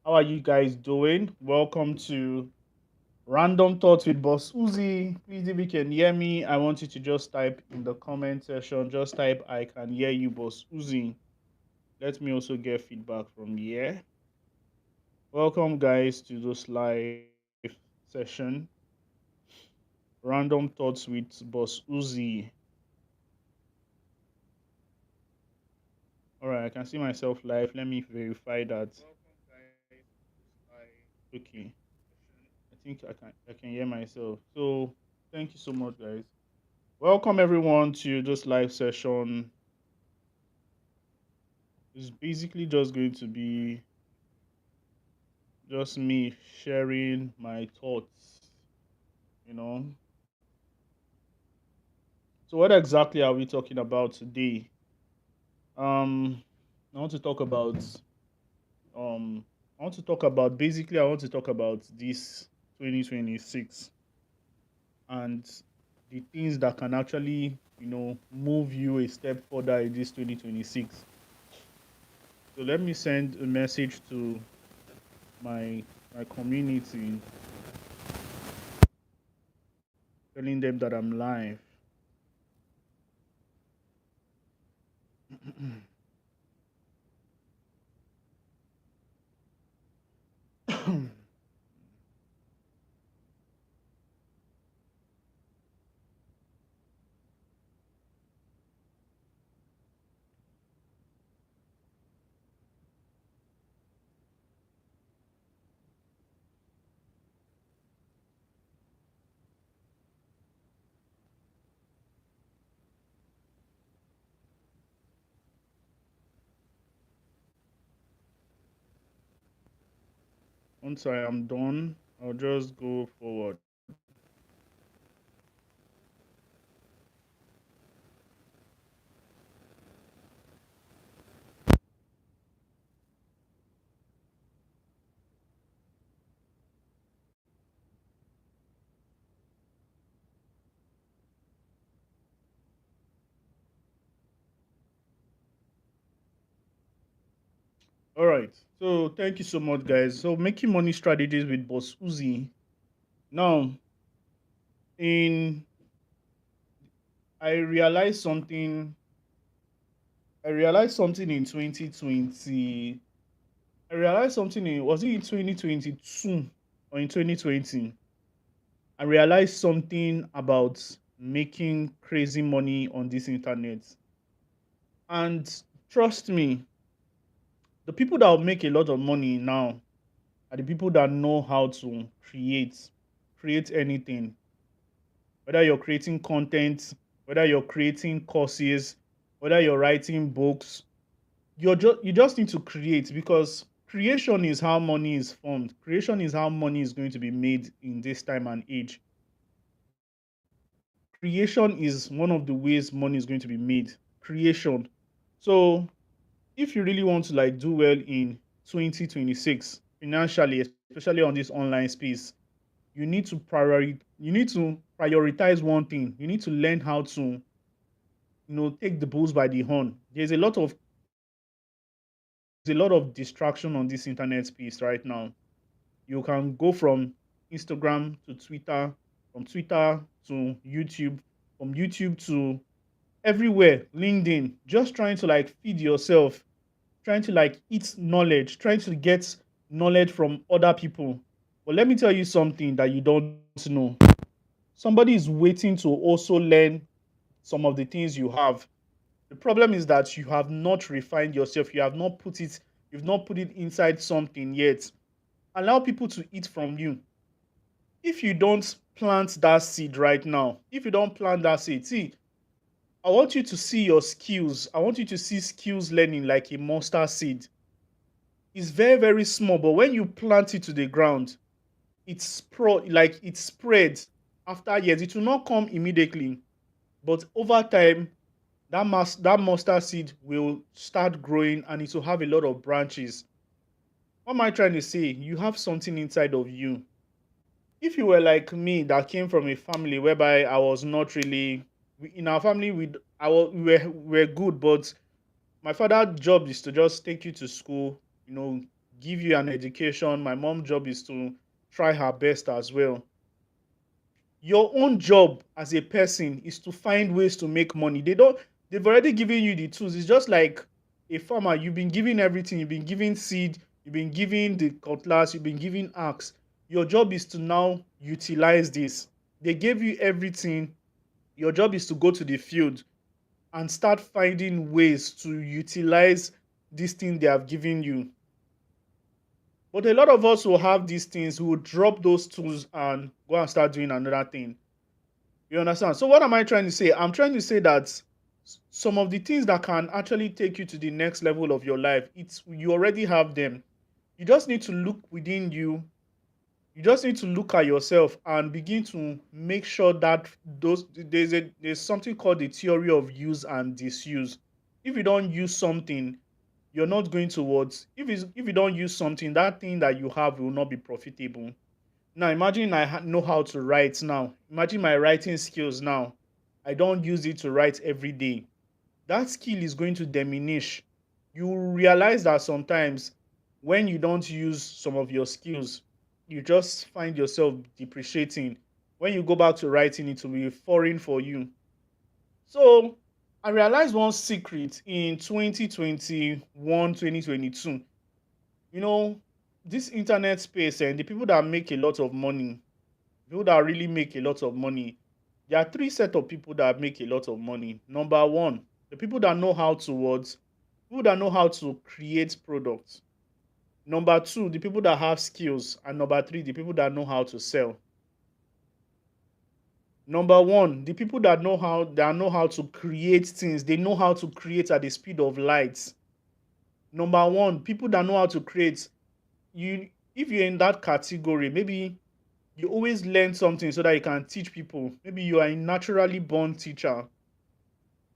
How are you guys doing? Welcome to Random Thoughts with Boss Uzi. Please, if you can hear me, I want you to just type in the comment section. Just type I can hear you, Boss Uzi. Let me also get feedback from here. Welcome, guys, to this live session. Random Thoughts with Boss Uzi. All right, I can see myself live. Let me verify that. Okay. I think I can hear myself. So thank you so much, guys. Welcome everyone to this live session. It's basically just going to be just me sharing my thoughts, you know. So what exactly are we talking about today? Um I want to talk about um I want to talk about this 2026 and the things that can actually, move you a step further in this 2026. So let me send a message to my my community telling them that I'm live. Once I am done, I'll just go forward. All right. So thank you so much, guys. So making money strategies with Boss Uzi. Now, in I realized something. I realized something in 2020. I realized something in was it in 2022 or in 2020? I realized something about making crazy money on this internet. And trust me, the people that will make a lot of money now are the people that know how to create anything. Whether you're creating content, whether you're creating courses, whether you're writing books, you just need to create because creation is how money is formed. Creation is how money is going to be made in this time and age. Creation is one of the ways money is going to be made. Creation. So if you really want to like do well in 2026 financially, especially on this online space, you need to prioritize one thing. You need to learn how to, take the bulls by the horn. There's a lot of distraction on this internet space right now. You can go from Instagram to Twitter, from Twitter to YouTube, from YouTube to everywhere, LinkedIn, just trying to like feed yourself, trying to like eat knowledge, trying to get knowledge from other people. But let me tell you something that you don't know. Somebody is waiting to also learn some of the things you have. The problem is that you have not refined yourself. You've not put it inside something yet. Allow people to eat from you. If you don't plant that seed right now, if you don't plant that seed, see, I want you to see your skills. I want you to see skills learning like a mustard seed. It's very, very small, but when you plant it to the ground, it spreads after years. It will not come immediately, but over time, that mustard seed will start growing and it will have a lot of branches. What am I trying to say? You have something inside of you. If you were like me that came from a family whereby I was not really in our family we were good, but my father's job is to just take you to school, give you an education. My mom's job is to try her best as well. Your own job as a person is to find ways to make money. They've already given you the tools. It's just like a farmer. You've been given everything. You've been given seed, you've been given the cutlass, you've been given axe. Your job is to now utilize this. They gave you everything. Your job is to go to the field and start finding ways to utilize this thing they have given you. But a lot of us will have these things, who will drop those tools and go and start doing another thing. You understand? So what am I trying to say? I'm trying to say that some of the things that can actually take you to the next level of your life, it's you already have them. You just need to look within you. You just need to look at yourself and begin to make sure that there's something called the theory of use and disuse. If you don't use something, you're not going towards. If you don't use something, that thing that you have will not be profitable. Now imagine know how to write now. Imagine my writing skills now. I don't use it to write every day. That skill is going to diminish. You realize that sometimes when you don't use some of your skills, you just find yourself depreciating. When you go back to writing, it will be foreign for you. So I realized one secret in 2021, 2022. You know, this internet space and the people that make a lot of money, people that really make a lot of money, there are three set of people that make a lot of money. Number one, the people that know how to words, people that know how to create products. Number two, the people that have skills. And number three, the people that know how to sell. Number one, the people that know how to create things, they know how to create at the speed of light. Number one, people that know how to create. If you're in that category, maybe you always learn something so that you can teach people. Maybe you are a naturally born teacher.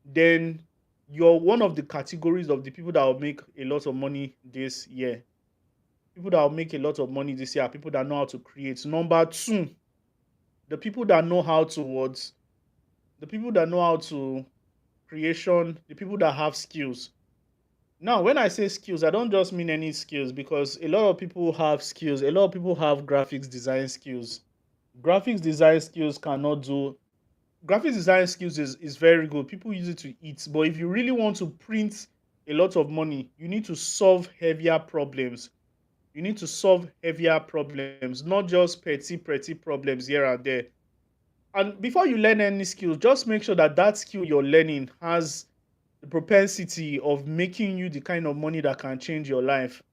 Then you're one of the categories of the people that will make a lot of money this year. People that will make a lot of money this year are people that know how to create. Number two, the people that know how to words, the people that know how to creation, the people that have skills. Now, when I say skills, I don't just mean any skills, because a lot of people have skills. A lot of people have graphics design skills. Graphics design skills cannot do Graphics design skills is very good. People use it to eat. But if you really want to print a lot of money, you need to solve heavier problems. You need to solve heavier problems, not just petty problems here and there. And before you learn any skill, just make sure that that skill you're learning has the propensity of making you the kind of money that can change your life.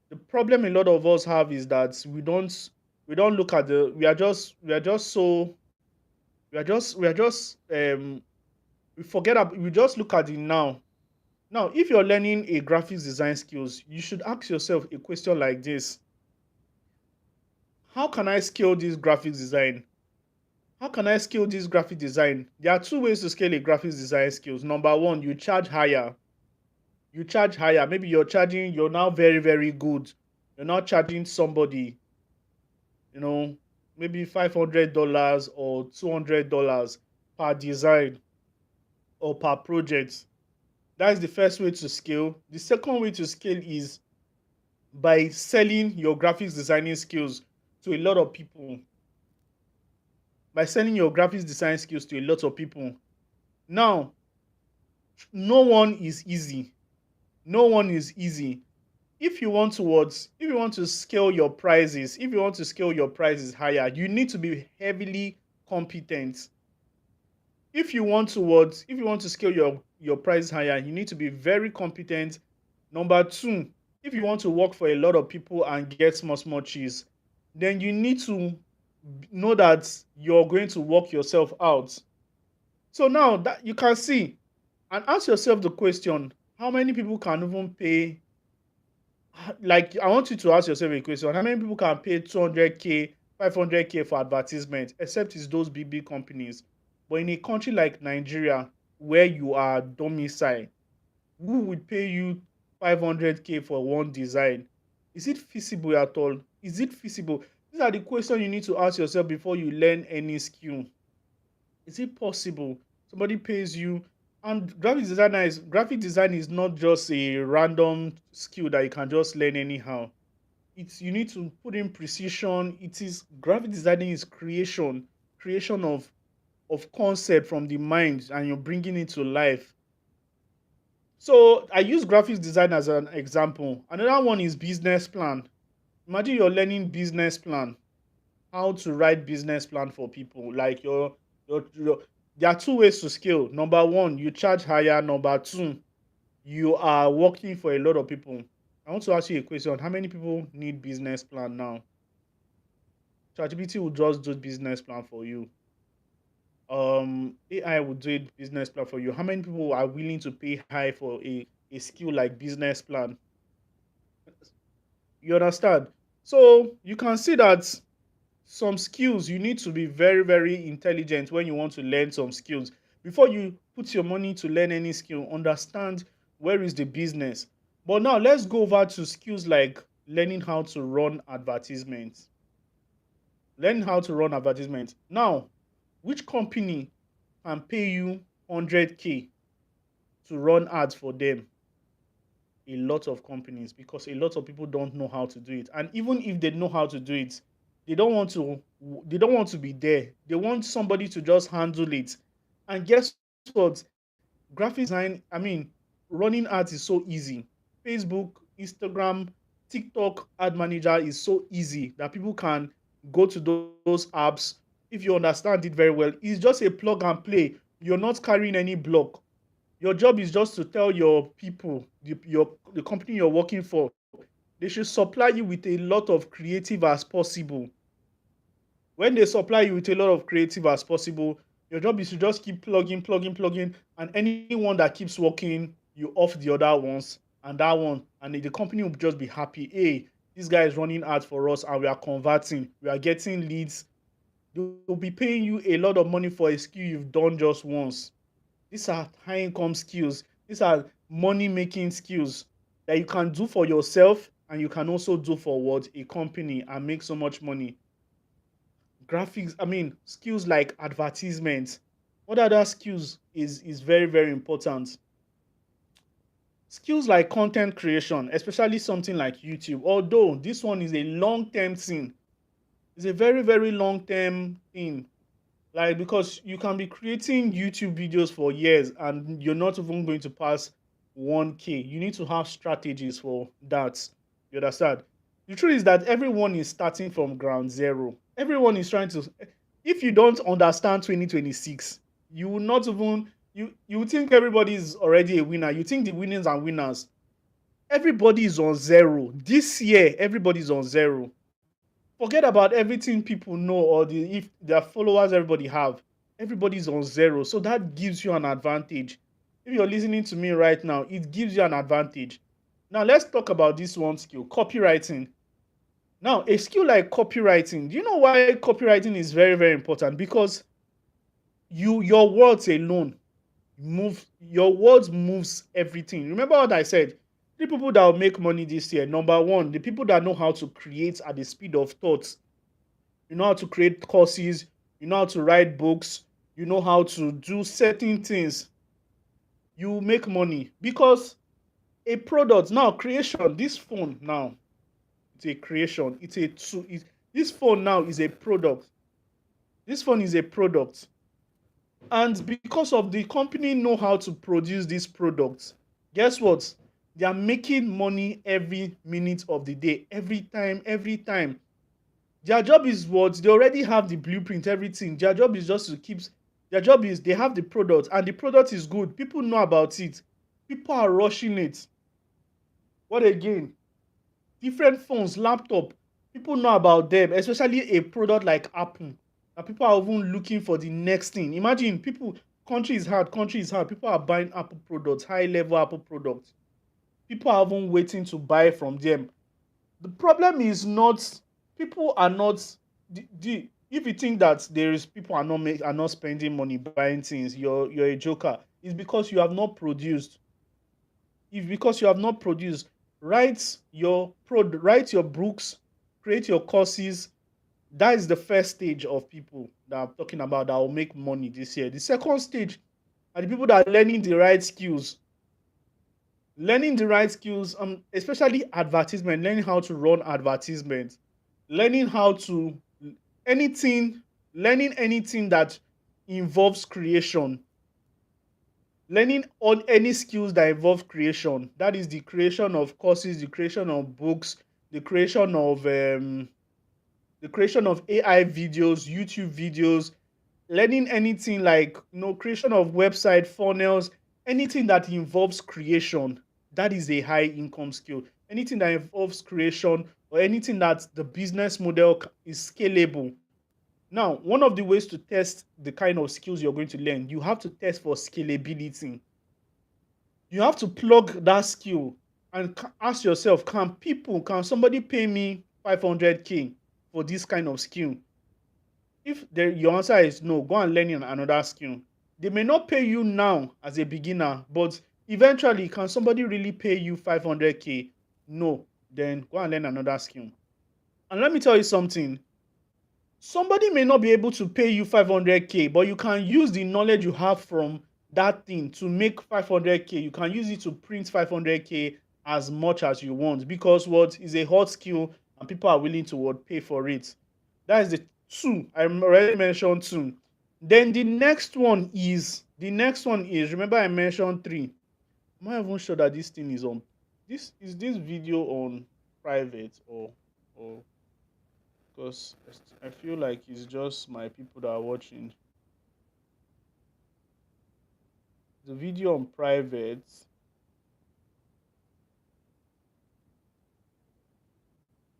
The problem a lot of us have is that we don't look at the we are just we forget about we just look at the now. Now, if you're learning a graphics design skills, you should ask yourself a question like this: how can I scale this graphics design? How can I scale this graphic design? There are two ways to scale a graphics design skills. Number one, you charge higher. You charge higher. Maybe you're now very, very good. You're now charging somebody, you know, maybe $500 or $200 per design or per project. That is the first way to scale. The second way to scale is by selling your graphics designing skills to a lot of people. By selling your graphics design skills to a lot of people. Now, no one is easy. No one is easy. If you want to scale your prices, if you want to scale your prices higher, you need to be heavily competent. If you want to scale your price higher, you need to be very competent. Number two, if you want to work for a lot of people and get small cheese, then you need to know that you're going to work yourself out. So now that you can see and ask yourself the question: how many people can even pay? Like, I want you to ask yourself a question: how many people can pay 200K, 500K for advertisement, except it's those big companies? But in a country like Nigeria, where you are domiciled, who would pay you 500K for one design? Is it feasible at all? Is it feasible? These are the questions you need to ask yourself before you learn any skill. Is it possible? Somebody pays you And graphic design is not just a random skill that you can just learn anyhow. It's you need to put in precision. It is graphic designing is creation of concept from the mind, and you're bringing it to life. So I use graphics design as an example. Another one is business plan. Imagine you're learning business plan, how to write business plan for people. Like your there are two ways to scale. Number one, you charge higher. Number two, you are working for a lot of people. I want to ask you a question. How many people need business plan now? ChatGPT will just do business plan for you. AI will do it business plan for you. How many people are willing to pay high for a skill like business plan? You understand? So you can see that some skills you need to be very, very intelligent when you want to learn some skills. Before you put your money to learn any skill, understand where is the business. But now let's go over to skills like learning how to run advertisements. Learning how to run advertisements. Now, which company can pay you 100K to run ads for them? A lot of companies, because a lot of people don't know how to do it. And even if they know how to do it, they don't want to they don't want to be there. They want somebody to just handle it. And guess what? Graphic design, I mean, running ads is so easy. Facebook, Instagram, TikTok ad manager is so easy that people can go to those apps. If you understand it very well, it's just a plug and play. You're not carrying any block. Your job is just to tell your people, the company you're working for, they should supply you with a lot of creative as possible. When they supply you with a lot of creative as possible, your job is to just keep plugging, and anyone that keeps working, you off the other ones, and that one, and the company will just be happy. Hey, this guy is running ads for us, and we are converting, we are getting leads. They'll be paying you a lot of money for a skill you've done just once. These are high income skills. These are money making skills that you can do for yourself, and you can also do for what a company and make so much money. Graphics, I mean, skills like advertisements. What other skills is very, very important? Skills like content creation, especially something like YouTube. Although this one is a long-term thing. It's a very, very long-term thing. Like, because you can be creating YouTube videos for years and you're not even going to pass 1K. You need to have strategies for that. You understand? The truth is that everyone is starting from ground zero. Everyone is trying to. If you don't understand 2026, you will not even. You think everybody is already a winner. You think the winners are winners. Everybody is on zero. This year, everybody is on zero. Forget about everything people know or if their followers everybody have. Everybody's on zero. So that gives you an advantage. If you're listening to me right now, it gives you an advantage. Now let's talk about this one skill, copywriting. Now, a skill like copywriting, do you know why copywriting is very, very important? Because your words alone your words moves everything. Remember what I said? The people that will make money this year, number one, the people that know how to create at the speed of thoughts. You know how to create courses, you know how to write books, you know how to do certain things. You make money because a product now, creation, this phone now, it's a creation, it's a tool. This phone now is a product. This phone is a product. And because of the company know how to produce these products, guess what? They are making money every minute of the day, every time, every time. Their job is what? They already have the blueprint, everything. Their job is just to keep. Their job is they have the product, and the product is good. People know about it. People are rushing it. What again? Different phones, laptop. People know about them, especially a product like Apple. And people are even looking for the next thing. Imagine people, country is hard, country is hard. People are buying Apple products, high level Apple products. People are even waiting to buy from them. The problem is not people are not if you think that there is people are not spending money buying things, you're a joker. It's because you have not produced. If because you have not produced, write your books, create your courses. That is the first stage of people that I'm talking about that will make money this year. The second stage are the people that are learning the right skills. Learning the right skills, especially advertisement, learning how to run advertisements, learning how to anything, learning anything that involves creation, learning on any skills that involve creation. That is the creation of courses, the creation of books, the creation of AI videos, YouTube videos, learning anything like creation of website funnels, anything that involves creation. That is a high income skill. Anything that involves creation or anything that the business model is scalable. Now, one of the ways to test the kind of skills you're going to learn, you have to test for scalability. You have to plug that skill and ask yourself, can somebody pay me 500K for this kind of skill? If your answer is no, go and learn another skill. They may not pay you now as a beginner, but eventually, can somebody really pay you 500K? No, then go and learn another skill. And let me tell you something. Somebody may not be able to pay you 500K, but you can use the knowledge you have from that thing to make 500K. You can use it to print 500K as much as you want, because what is a hot skill and people are willing to pay for it. That is the two. I already mentioned two. Then the next one is remember I mentioned three. I'm not even sure that this thing is on. This video on private or because I feel like it's just my people that are watching the video on private.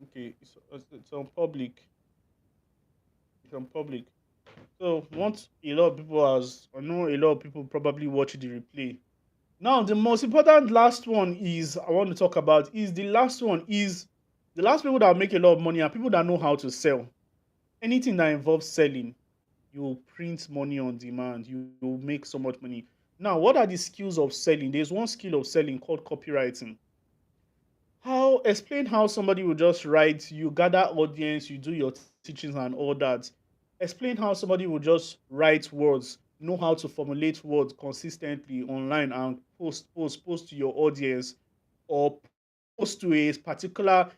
Okay, it's on public. It's on public. So once a lot of people has, I know a lot of people probably watch the replay. Now the most important last one is I want to talk about is the last people that make a lot of money are people that know how to sell. Anything that involves selling, you will print money on demand. You will make so much money. Now, what are the skills of selling? There's one skill of selling called copywriting. Explain how somebody will just write, you gather audience, you do your teachings and all that. Explain how somebody will just write words, know how to formulate words consistently online and post to your audience, or post to a particular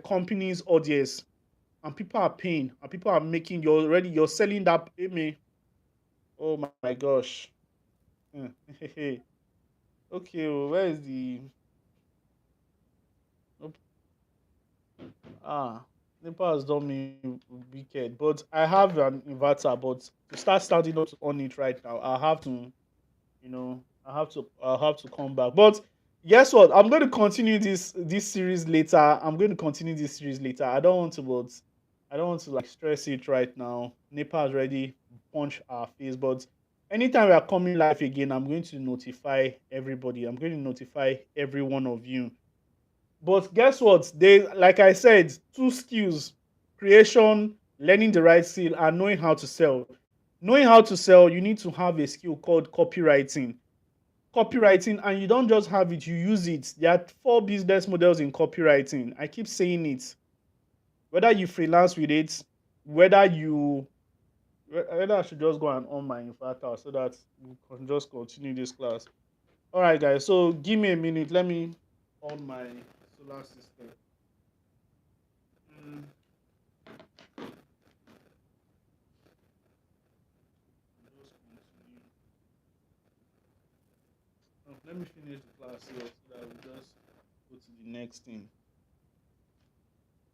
company's audience, and people are paying and people are making you're selling that pay. Oh my gosh. Hmm. Okay, where is the nope. Ah, Nepal has done me wicked, but I have an inverter. But to start starting up on it right now, I have to, I have to come back. But guess what? I'm going to continue this series later. I'm going to continue this series later. I don't want to like stress it right now. Nepal has already punched our face, but anytime we are coming live again, I'm going to notify everybody. I'm going to notify every one of you. But guess what? Like I said, two skills: creation, learning the right skill, and knowing how to sell. Knowing how to sell, you need to have a skill called copywriting. Copywriting, and you don't just have it, you use it. There are four business models in copywriting. I keep saying it. Whether you freelance with it, whether you whether I should just go and on my inverter so that we can just continue this class. All right, guys. So give me a minute. Let me on my solar system. Mm, just continue. Let me finish the class here so that we just go to the next thing.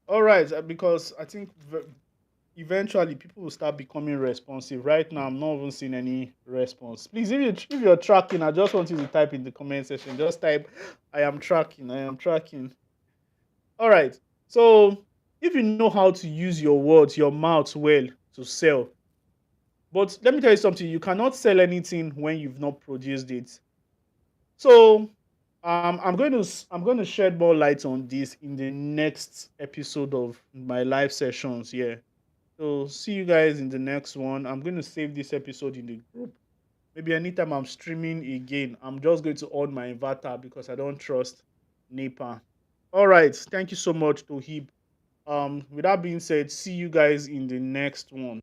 All right, because I think eventually people will start becoming responsive. Right now, I'm not even seeing any response. Please, if you're tracking, I just want you to type in the comment section. Just type, "I am tracking. I am tracking." All right. So if you know how to use your words, your mouth well to sell, but let me tell you something: you cannot sell anything when you've not produced it. So I'm going to shed more light on this in the next episode of my live sessions here. So see you guys in the next one. I'm going to save this episode in the group. Maybe anytime I'm streaming again, I'm just going to on my inverter because I don't trust NEPA. All right. Thank you so much, Tohib. With that being said, see you guys in the next one.